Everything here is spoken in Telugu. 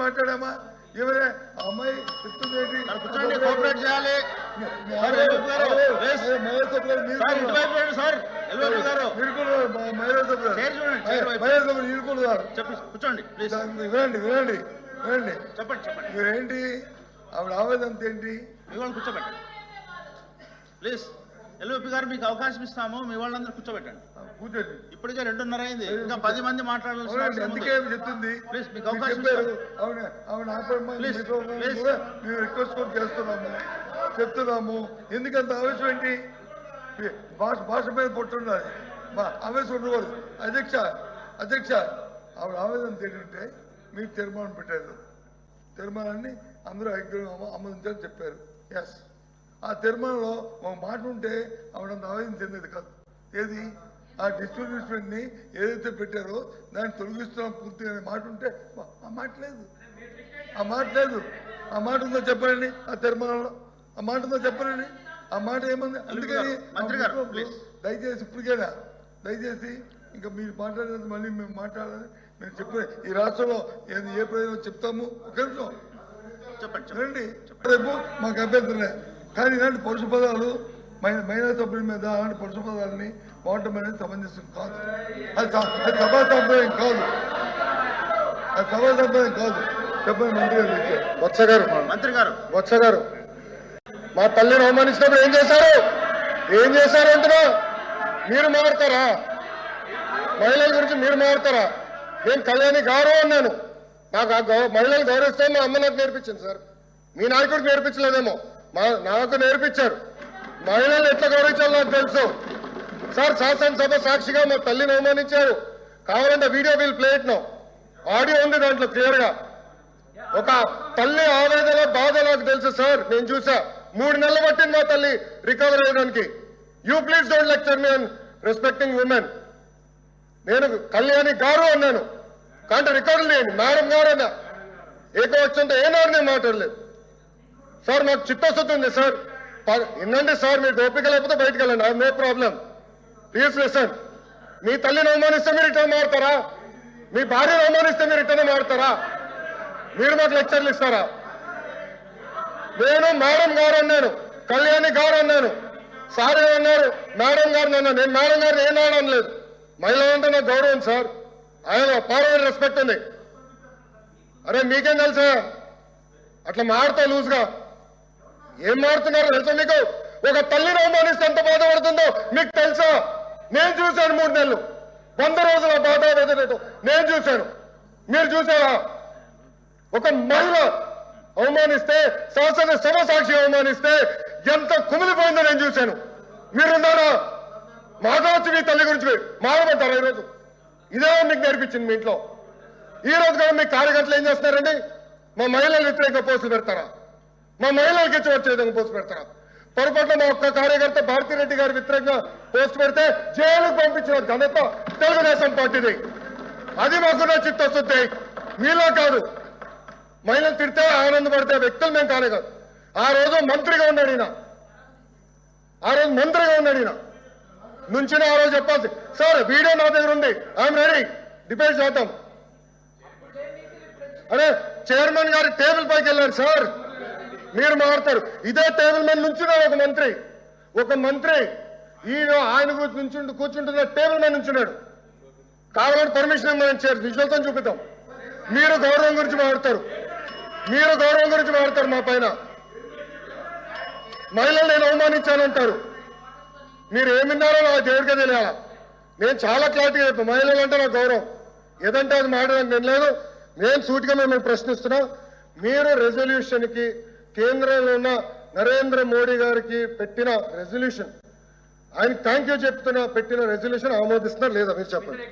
మాట్లాడామా? ఏమైనా అమ్మాయి చెప్తుంది కోఆపరేట్ చేయాలి. కూర్చోండి వినండి వినండి వినండి. చెప్పండి చెప్పండి. మీరేంటి ఆవిడ ఆవేదన ఏంటి? మీ వాళ్ళని కూర్చోబెట్టండి ప్లీజ్. ఎల్ఓపి గారు మీకు అవకాశం ఇస్తాము, మీ వాళ్ళందరూ కూర్చోబెట్టండి. కూర్చోండి. ఇప్పటికే 2:30 అయింది, ఇంకా 10 మంది మాట్లాడాల్సిన అందుకే చెప్తుంది. ప్లీజ్ మీకు అవకాశం మేము రిక్వెస్ట్ కూడా చేస్తున్నాము, చెప్తున్నాము. ఎందుకంత ఆవేశం ఏంటి? భాష మీద పొట్టున్నది, ఆవేశం ఉండకూడదు. అధ్యక్ష ఆవిడ ఆవేదన ఏంటంటే మీరు తీర్మానం పెట్టారు, తీర్మానాన్ని అందరూ ఆమోదించాలని చెప్పారు. ఎస్, ఆ తీర్మానంలో ఒక మాట ఉంటే ఆవిడంత ఆవేదన చెందేది కాదు. ఏది? ఆ డిస్ట్రిబ్యూషన్ ని ఏదైతే పెట్టారో దాన్ని తొలగిస్తున్నాం పూర్తిగా అనే మాట ఉంటే ఆ మాట లేదు. ఆ మాట లేదు. ఆ మాట ఉందో చెప్పండి. ఆ తీర్మానంలో ఆ మాట ఉందో చెప్పండి. ఆ మాట ఏముంది? అందుకని దయచేసి ఇప్పటికైనా దయచేసి ఇంకా మీరు మాట్లాడేది మళ్ళీ మేము మాట్లాడాలని మేము చెప్పే ఈ రాష్ట్రంలో ఏ ప్రయోజనం చెప్తాము. ఒక నిమిషం చెప్పండి. రేపు మాకు అభ్యంతరం లేదు, కానీ ఇలాంటి పరుష పదాలు మహిళా సభ్యుల మీద అలాంటి పరుష పదాలని వాడటం అనేది సమంజసం కాదు. అది సభా సంప్రదాయం కాదు, అది సభా సంప్రదాయం కాదు. చెప్పండి మంత్రి గారు. బొత్స గారు మా తల్లిని అవమానించినప్పుడు ఏం చేశారు అంటున్నా? మీరు మారుతారా? మహిళల గురించి మీరు మారుతారా? నేను కళ్యాణి గారు అన్నాను. నాకు మహిళలు గౌరవిస్తే మా అమ్మ నాకు నేర్పించింది సార్. మీ నాయకుడికి నేర్పించలేదేమో, నాకు నేర్పించారు. మహిళలు ఎట్లా గౌరవించాలో నాకు తెలుసు సార్. శాసనసభ సాక్షిగా మా తల్లిని అవమానించారు. కావాలంటే video will play it now. Audio ఉంది దాంట్లో క్లియర్ గా. ఒక తల్లి ఆవేదన బాధ నాకు తెలుసు సార్, నేను చూసా. 3 నెలలు పట్టింది మా తల్లి రికవర్ అయ్యడానికి. You please don't lecture me on respecting women. నేను కళ్యాణి గారు అన్నాను, కానీ రికార్డులు లేని మేడం గారు అన్నా. ఏకవచనంతో ఏనాడు నేను మాట్లాడలేదు సార్. నాకు చిత్తశుద్ధి ఉంది సార్. వినండి సార్, మీకు ఓపిక లేకపోతే బయటకు వెళ్ళండి, I no problem. Please listen. మీ తల్లిని అవమానిస్తే మీరు ఇట్లా మారుతారా? మీ భార్యను అవమానిస్తే మీరు ఇట్లనే మారుతారా? మీరు మాకు లెక్చర్లు ఇస్తారా? నేను మేడం గారు అన్నాను, కళ్యాణి గారు అన్నాను. సార్ ఏమన్నారు? మేడం గారు అన్నాను. నేను మేడం గారిని ఏనాడు అనలేదు. మహిళ అంటే నాకు గౌరవం సార్. ఆయన పార్లమెంట్ రెస్పెక్ట్ ఉంది. అరే మీకేం తెలుసా అట్లా మారుతా లూజ్గా? ఏం మారుతున్నారు తెలుసా మీకు? ఒక తల్లిని అవమానిస్తే ఎంత బాధపడుతుందో మీకు తెలుసా? నేను చూశాను 3 నెలలు, 100 రోజుల బాధ నేను చూశాను. మీరు చూసారా? ఒక మహిళ అవమానిస్తే, శాసనసభ సాక్షి అవమానిస్తే ఎంత కుమిలిపోయిందో నేను చూశాను. మీరున్నారా? మాట్లాడచ్చు మీ తల్లి గురించి మాట్లాడతారా? ఈరోజు ఇదే మీకు నేర్పించింది మీ ఇంట్లో. ఈ రోజు కూడా మీ కార్యకర్తలు ఏం చేస్తున్నారండి? మా మహిళలు వ్యతిరేకంగా పోస్టులు పెడతారా? మా మహిళలకి ఇచ్చి వచ్చే విధంగా పోస్ట్ పెడతారా? పొరపాటున మా ఒక్క కార్యకర్త భారతిరెడ్డి గారి వ్యతిరేకంగా పోస్ట్ పెడితే జైలుకు పంపించిన ఘనత తెలుగుదేశం పార్టీది. అది మాకున్న చిత్తశుద్ధి, మీలో కాదు. మహిళలు తిడితే ఆనందపడితే వ్యక్తులు మేము కానే కాదు. ఆ రోజు మంత్రిగా ఉన్నాడు ఈయన, నుంచి ఆ రోజు చెప్పాల్సి. సార్ వీడియో నా దగ్గర ఉంది, ఐఎమ్ రెడీ, డిబేట్ చేద్దాం. అరే చైర్మన్ గారి టేబుల్ పైకి వెళ్ళారు సార్, మీరు మారుతారు. ఇదే టేబుల్ మీద నుంచున్నాడు ఒక మంత్రి ఈయన ఆయన కూర్చుంటున్న టేబుల్ మీద నుంచున్నాడు. కావాలంటే పర్మిషన్ ఇవ్వమని విజువల్తో చూపిద్దాం. మీరు గౌరవం గురించి మాట్లాడతారు మా పైన. మహిళలు నేను అవమానించానంటారు. మీరు ఏమి విన్నారో నాకు దేవుడికే తెలియాలా. నేను చాలా క్లారిటీగా చెప్పాను, మహిళలు అంటే నాకు గౌరవం, ఏదంటే అది మాట్లాడడానికి నేను లేదు. నేను సూటిగా మిమ్మల్ని ప్రశ్నిస్తున్నా. మీరు రెజల్యూషన్కి కేంద్రంలో ఉన్న నరేంద్ర మోడీ గారికి పెట్టిన రెజల్యూషన్, ఆయన థ్యాంక్ యూ చెప్తున్నా, పెట్టిన రెజల్యూషన్ ఆమోదిస్తున్నారు లేదా మీరు చెప్పండి.